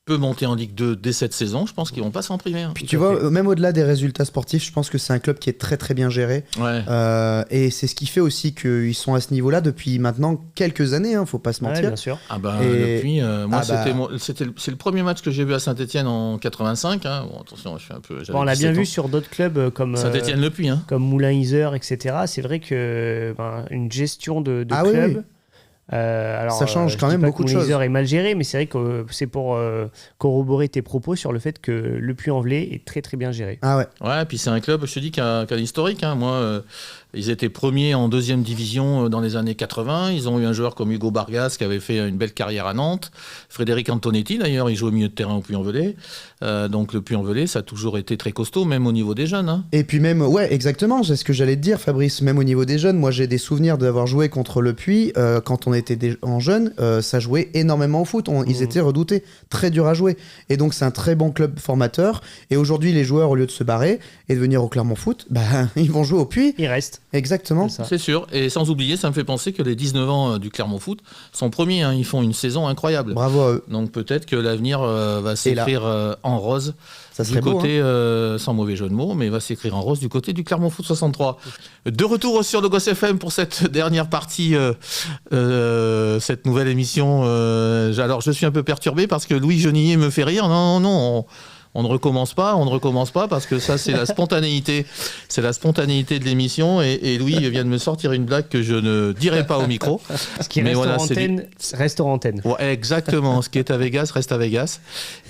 peut monter en Ligue 2 dès cette saison, je pense qu'ils vont pas s'en priver. Hein. Puis tu vois, même au-delà des résultats sportifs, je pense que c'est un club qui est très très bien géré. Ouais. Et c'est ce qui fait aussi qu'ils sont à ce niveau-là depuis maintenant quelques années, faut pas se mentir. Ouais, bien sûr. Depuis, c'est le premier match que j'ai vu à Saint-Etienne en 85. Hein. Bon, attention, je suis un peu. On l'a bien vu sur d'autres clubs comme Saint-Etienne-le-Puy, comme Moulin-Isère, etc. C'est vrai que une gestion de club. Oui. Alors, ça change quand même beaucoup de choses. Est mal géré, mais c'est vrai que c'est pour corroborer tes propos sur le fait que le Puy-en-Velay est très très bien géré. Ah ouais. Ouais, puis c'est un club, je te dis, qui a l'historique. Hein. Moi, ils étaient premiers en deuxième division dans les années 80. Ils ont eu un joueur comme Hugo Bargas qui avait fait une belle carrière à Nantes. Frédéric Antonetti, d'ailleurs, il joue au milieu de terrain au Puy-en-Velay. Donc le Puy-en-Velay, ça a toujours été très costaud, même au niveau des jeunes. Hein. Et puis même, ouais, exactement, c'est ce que j'allais te dire, Fabrice. Même au niveau des jeunes, moi j'ai des souvenirs d'avoir joué contre le Puy quand on était en jeune, ça jouait énormément au foot. Ils étaient redoutés, très durs à jouer. Et donc, c'est un très bon club formateur. Et aujourd'hui, les joueurs, au lieu de se barrer et de venir au Clermont Foot, ils vont jouer au Puy. Ils restent. Exactement. C'est sûr. Et sans oublier, ça me fait penser que les 19 ans du Clermont Foot sont premiers. Ils font une saison incroyable. Bravo à eux. Donc peut-être que l'avenir va s'écrire en rose. Ça Du serait beau, côté, sans mauvais jeu de mots, mais il va s'écrire en rose du côté du Clermont Foot 63. De retour sur le Gosse FM pour cette dernière partie, cette nouvelle émission. Alors je suis un peu perturbé parce que Louis Genillier me fait rire. Non, on ne recommence pas parce que ça c'est la spontanéité. C'est la spontanéité de l'émission et Louis vient de me sortir une blague que je ne dirai pas au micro. Ce qui reste en antenne, reste en antenne. Ouais, exactement, ce qui est à Vegas reste à Vegas.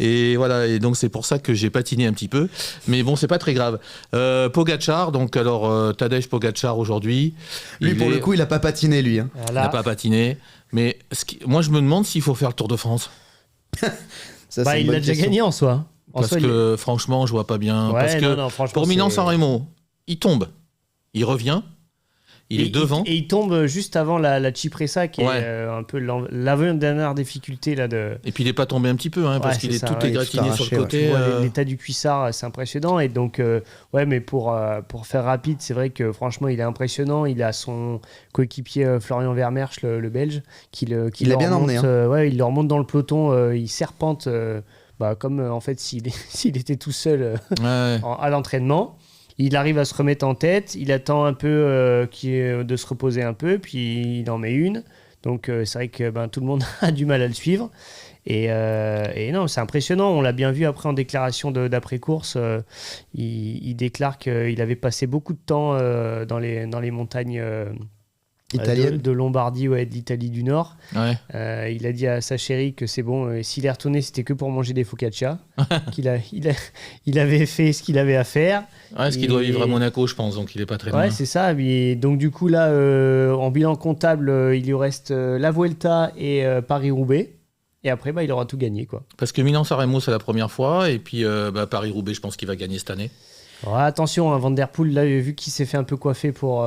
Et voilà, et donc c'est pour ça que j'ai patiné un petit peu. Mais bon, c'est pas très grave. Pogačar, donc alors Tadej Pogačar aujourd'hui. Lui, pour le coup, il a pas patiné, lui. Hein. Il n'a pas patiné. Mais moi, je me demande s'il faut faire le Tour de France. Ça, il l'a déjà gagné en soi. Parce que franchement, je vois pas bien. Ouais, parce que pour Milan-San Remo, il tombe, il revient, il est devant. Et il tombe juste avant la Cipressa, qui est un peu l'avant-dernière difficulté. Là, Et puis il n'est pas tombé un petit peu, parce qu'il est tout égratigné sur le côté. L'état du cuissard, c'est impressionnant. Et donc, mais pour faire rapide, c'est vrai que franchement, il est impressionnant. Il a son coéquipier Florian Vermeersch, le Belge, qui l'a bien emmené. Il le remonte dans le peloton, il serpente. Comme en fait s'il était tout seul à l'entraînement. Il arrive à se remettre en tête, il attend un peu de se reposer un peu, puis il en met une. Donc c'est vrai que tout le monde a du mal à le suivre. Et non, c'est impressionnant. On l'a bien vu après en déclaration d'après-course. Il déclare qu'il avait passé beaucoup de temps dans les montagnes de Lombardie, d'Italie du Nord. Ouais. Il a dit à sa chérie que c'est bon, s'il est retourné, c'était que pour manger des focaccia, qu'il avait fait ce qu'il avait à faire. Parce qu'il doit vivre à Monaco, je pense, donc il n'est pas très loin. Ouais, c'est ça. Donc du coup, là, en bilan comptable, il lui reste la Vuelta et Paris-Roubaix. Et après, il aura tout gagné, quoi. Parce que Milan-San Remo, c'est la première fois, et puis Paris-Roubaix, je pense qu'il va gagner cette année. Ouais, attention, Van Der Poel, là, vu qu'il s'est fait un peu coiffer pour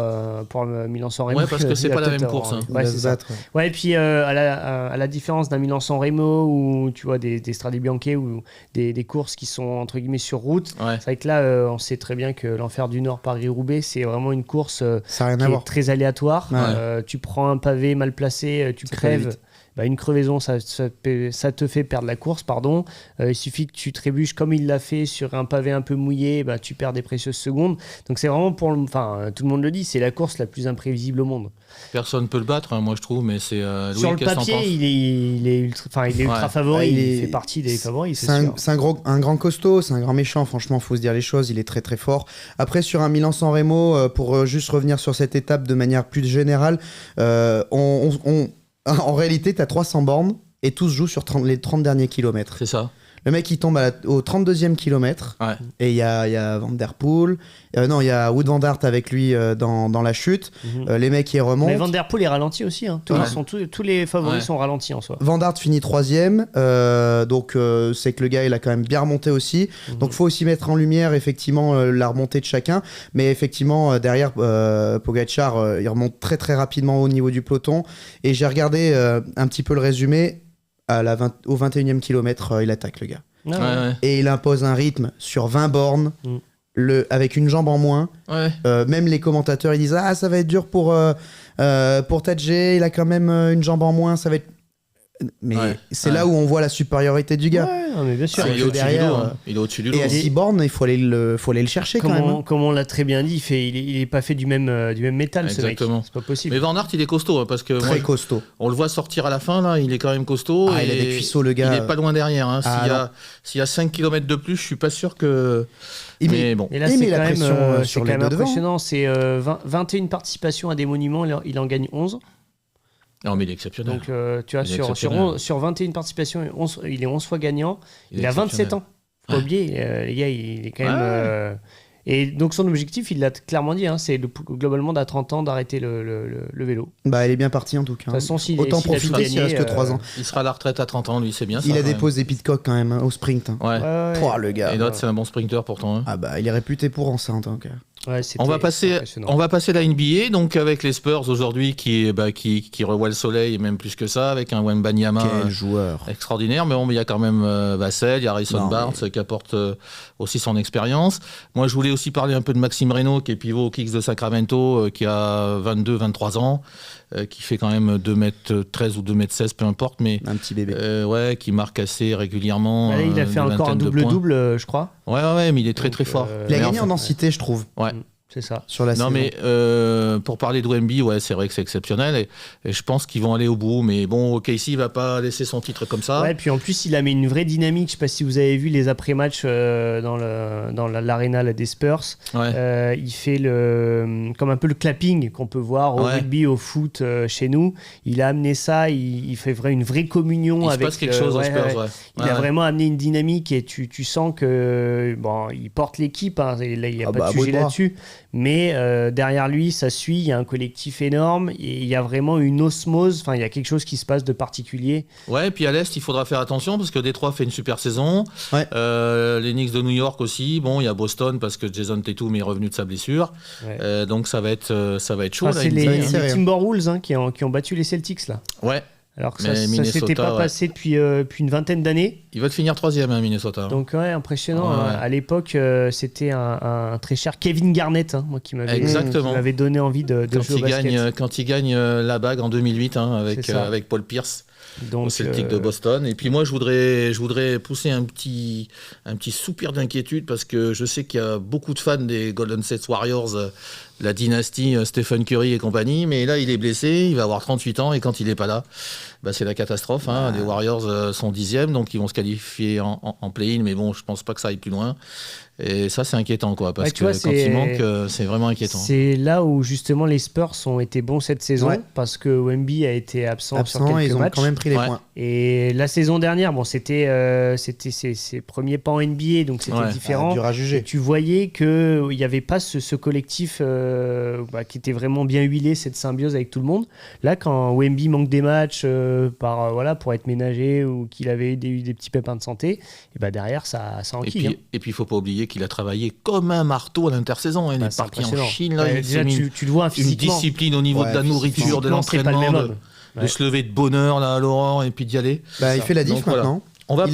Milan-San Remo. Ouais, parce que c'est pas la même course. Ouais, c'est ça. Ouais, et puis à la différence d'un Milan-San Remo ou tu vois des Strade Bianche ou des courses qui sont entre guillemets sur route, c'est vrai que là, on sait très bien que l'Enfer du Nord, Paris-Roubaix, c'est vraiment une course qui est très aléatoire. Ouais. Tu prends un pavé mal placé, tu crèves. Une crevaison, ça te fait perdre la course, pardon. Il suffit que tu trébuches comme il l'a fait sur un pavé un peu mouillé, tu perds des précieuses secondes. Donc c'est vraiment tout le monde le dit, c'est la course la plus imprévisible au monde. Personne ne peut le battre, moi je trouve, mais c'est Louis. Sur le papier, il est ultra favori, il fait partie des favoris. C'est un grand costaud, c'est un grand méchant, franchement, faut se dire les choses, il est très très fort. Après, sur un Milan-San Remo, pour juste revenir sur cette étape de manière plus générale, en réalité, tu as 300 bornes et tout se joue sur les 30 derniers kilomètres. C'est ça. Le mec, il tombe au 32e kilomètre. Ouais. Et il y a Van Der Poel. Il y a Wout van Aert avec lui dans la chute. Les mecs, ils remontent. Mais Van Der Poel est ralenti aussi. Hein. Tous les favoris sont ralentis en soi. Van Aert finit 3e. Donc, c'est que le gars, il a quand même bien remonté aussi. Donc, il faut aussi mettre en lumière, effectivement, la remontée de chacun. Mais effectivement, derrière, Pogačar, il remonte très, très rapidement au niveau du peloton. Et j'ai regardé un petit peu le résumé. Au 21e kilomètre, il attaque, le gars. Et il impose un rythme sur 20 bornes, avec une jambe en moins. Ouais. Même les commentateurs, ils disent « Ah, ça va être dur pour Tadej, il a quand même une jambe en moins, ça va être... » Mais c'est là où on voit la supériorité du gars. Ouais, mais bien sûr. Il est au-dessus du lot. Et à 6 bornes, il faut aller le chercher quand même. Comme on l'a très bien dit, il est pas fait du même métal. Exactement. Ce mec. C'est pas possible. Mais Van Aert, il est costaud parce que très costaud. On le voit sortir à la fin là, il est quand même costaud. Il a des cuisseaux, le gars. Il est pas loin derrière. Hein. S'il y a 5 km de plus, je suis pas sûr que. Mais bon. Et là, c'est quand même impressionnant. C'est 21 participations à des monuments, il en gagne 11. Non, mais il est exceptionnel. Donc, tu vois, sur 21 participations, il est 11 fois gagnant. Il a 27 ans. Faut pas oublier, les gars, il est quand même... Et donc, son objectif, il l'a clairement dit, c'est globalement, à 30 ans, d'arrêter le vélo. Il est bien parti, en tout cas. De toute façon, autant profiter s'il reste que 3 ans. Il sera à la retraite à 30 ans, lui, c'est bien ça. Il a déposé des Pidcock, quand même, au sprint. Ouais. Le gars. Et l'autre, c'est un bon sprinter, pourtant. Il est réputé pour en ça, en tant que... Ouais, On va passer la NBA, donc avec les Spurs aujourd'hui qui revoit le soleil, et même plus que ça, avec un Wembanyama Quel joueur extraordinaire. Mais bon, il y a quand même Vassell, il y a Harrison Barnes qui apporte aussi son expérience. Moi, je voulais aussi parler un peu de Maxime Reynaud, qui est pivot aux Kings de Sacramento, qui a 22-23 ans, qui fait quand même 2m13 ou 2m16, peu importe, mais un petit bébé. Qui marque assez régulièrement. Là, il a fait encore un double-double, je crois. Ouais, mais il est très très fort. Il a gagné en densité, je trouve. Ouais. C'est ça. Sur la saison. Mais pour parler de Wemby, c'est vrai que c'est exceptionnel et je pense qu'ils vont aller au bout. Mais bon, OKC va pas laisser son titre comme ça. Ouais, puis en plus, il a mis une vraie dynamique. Je sais pas si vous avez vu les après-matchs dans l'aréna des Spurs. Ouais. Il fait comme un peu le clapping qu'on peut voir au rugby, au foot chez nous. Il a amené ça. Il fait une vraie communion avec. Il se passe quelque chose aux Spurs. Il a vraiment amené une dynamique et tu sens que il porte l'équipe. Hein, il n'y a pas de sujet là-dessus. Mais derrière lui, ça suit, il y a un collectif énorme, et il y a vraiment une osmose, il y a quelque chose qui se passe de particulier. Ouais, et puis à l'Est, il faudra faire attention, parce que Détroit fait une super saison, les Knicks de New York aussi, bon, il y a Boston, parce que Jason Tatum est revenu de sa blessure, donc ça va être chaud. C'est les Timberwolves qui ont battu les Celtics, là. Ouais. Alors que ça ne s'était pas passé depuis une vingtaine d'années. Il va finir 3e, Minnesota. Donc impressionnant. À l'époque, c'était un très cher Kevin Garnett, moi, qui m'avait donné envie de jouer au basket. Quand il gagne la bague en 2008 avec Paul Pierce. Donc, au Celtic de Boston. Et puis moi, je voudrais pousser un petit soupir d'inquiétude, parce que je sais qu'il y a beaucoup de fans des Golden State Warriors, la dynastie Stephen Curry et compagnie, mais là, il est blessé, il va avoir 38 ans, et quand il n'est pas là, c'est la catastrophe. Les Warriors sont 10e, donc ils vont se qualifier en play-in, mais bon, je pense pas que ça aille plus loin. Et ça, c'est inquiétant, parce que quand il manque, c'est vraiment inquiétant. C'est là où justement les Spurs ont été bons cette saison, parce que Wemby a été absent sur quelques matchs. Ils ont quand même pris les points. Et la saison dernière, c'était ses premiers pas en NBA, donc c'était différent. Dur à juger. Et tu voyais qu'il n'y avait pas ce collectif qui était vraiment bien huilé, cette symbiose avec tout le monde. Là, quand Wemby manque des matchs pour être ménagé, ou qu'il avait eu des petits pépins de santé, et derrière, ça enquille. Et puis, il ne faut pas oublier qu'il a travaillé comme un marteau à l'intersaison. Il est parti en Chine. Là, déjà, tu le vois physiquement. Une discipline au niveau de la nourriture, de l'entraînement, de se lever de bonne heure là, à Laurent, et puis d'y aller. Il fait la diff maintenant. On va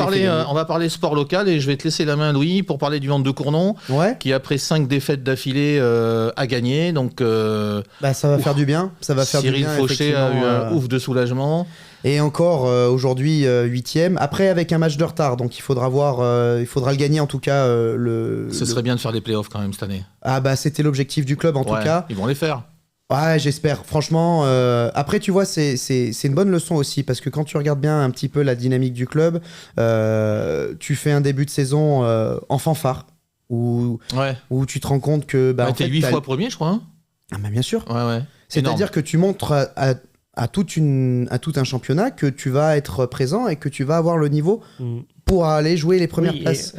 parler sport local, et je vais te laisser la main, Louis, pour parler du Hand de Cournon, qui après 5 défaites d'affilée a gagné. Donc, ça va faire du bien. Cyril Fauché a eu un ouf de soulagement. Et encore aujourd'hui 8e, après avec un match de retard, donc il faudra le gagner en tout cas. Ce serait bien de faire des playoffs quand même cette année. C'était l'objectif du club en tout cas. Ils vont les faire. Ouais, j'espère. Franchement, après, tu vois, c'est une bonne leçon aussi, parce que quand tu regardes bien un petit peu la dynamique du club, tu fais un début de saison en fanfare, où tu te rends compte que... t'es 8 fois premier, je crois. Bien sûr. Ouais. C'est-à-dire que tu montres à tout un championnat que tu vas être présent et que tu vas avoir le niveau pour aller jouer les premières places.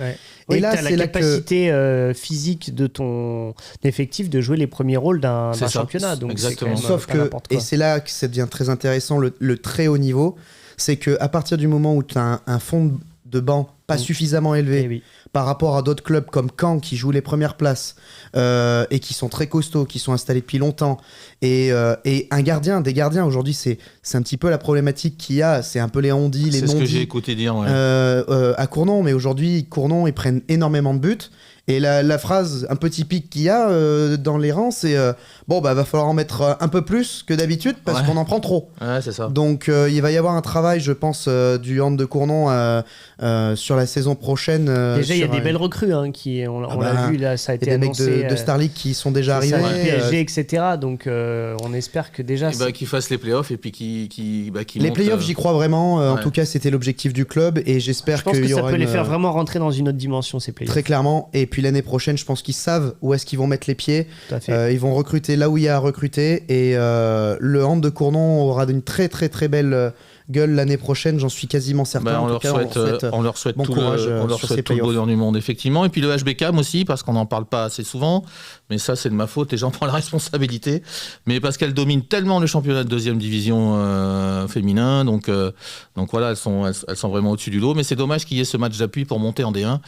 Et là, c'est la capacité physique de ton effectif de jouer les premiers rôles d'un championnat. Donc exactement. Sauf que, et c'est là que ça devient très intéressant, le très haut niveau, c'est qu'à partir du moment où tu as un fond de banc pas suffisamment élevé par rapport à d'autres clubs comme Caen qui jouent les premières places et qui sont très costauds, qui sont installés depuis longtemps, et des gardiens aujourd'hui, c'est un petit peu la problématique qu'il y a, c'est un peu les on-dit, les non-dit. C'est ce que j'ai écouté dire. À Cournon, mais aujourd'hui Cournon, ils prennent énormément de buts. Et la phrase un peu typique qu'il y a dans les rangs, c'est va falloir en mettre un peu plus que d'habitude parce qu'on en prend trop. Ouais, c'est ça. Donc il va y avoir un travail, je pense, du Hand de Cournon sur la saison prochaine. Déjà, il y a des belles recrues on l'a vu, là, ça a été annoncé. Il y a des mecs de Star League qui sont déjà arrivés. PSG, etc. Donc on espère que déjà. Qu'ils fassent les playoffs et puis qu'ils les playoffs, j'y crois vraiment. En tout cas, c'était l'objectif du club et j'espère qu'il y aura. Je pense que ça peut les faire vraiment rentrer dans une autre dimension, ces playoffs. Très clairement. Et puis l'année prochaine, je pense qu'ils savent où est-ce qu'ils vont mettre les pieds. Ils vont recruter là où il y a à recruter. Et le Hand de Cournon aura une très très très belle gueule l'année prochaine, j'en suis quasiment certain. On leur souhaite bon tout courage le bonheur du monde, effectivement. Et puis le HBK aussi, parce qu'on n'en parle pas assez souvent, mais ça c'est de ma faute et j'en prends la responsabilité. Mais parce qu'elle domine tellement le championnat de deuxième division féminin, donc voilà, elles sont vraiment au-dessus du lot. Mais c'est dommage qu'il y ait ce match d'appui pour monter en D1.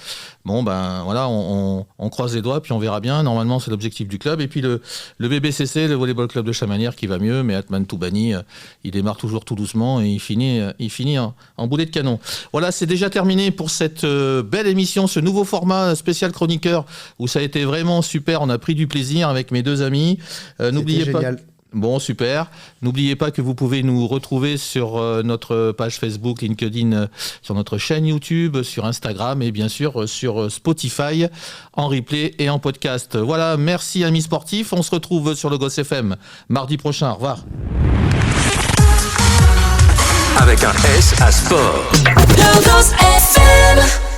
Bon voilà, on croise les doigts, puis on verra bien. Normalement c'est l'objectif du club. Et puis le BBCC, le Volleyball Club de Chamanières, qui va mieux, mais Atman Toubani, il démarre toujours tout doucement et il finit en boulet de canon. Voilà, c'est déjà terminé pour cette belle émission, ce nouveau format spécial chroniqueur où ça a été vraiment super. On a pris du plaisir avec mes deux amis. N'oubliez pas. Génial. Bon, super. N'oubliez pas que vous pouvez nous retrouver sur notre page Facebook, LinkedIn, sur notre chaîne YouTube, sur Instagram et bien sûr sur Spotify en replay et en podcast. Voilà, merci amis sportifs. On se retrouve sur le Goss FM mardi prochain. Au revoir. Avec un S à sport. Le Goss FM.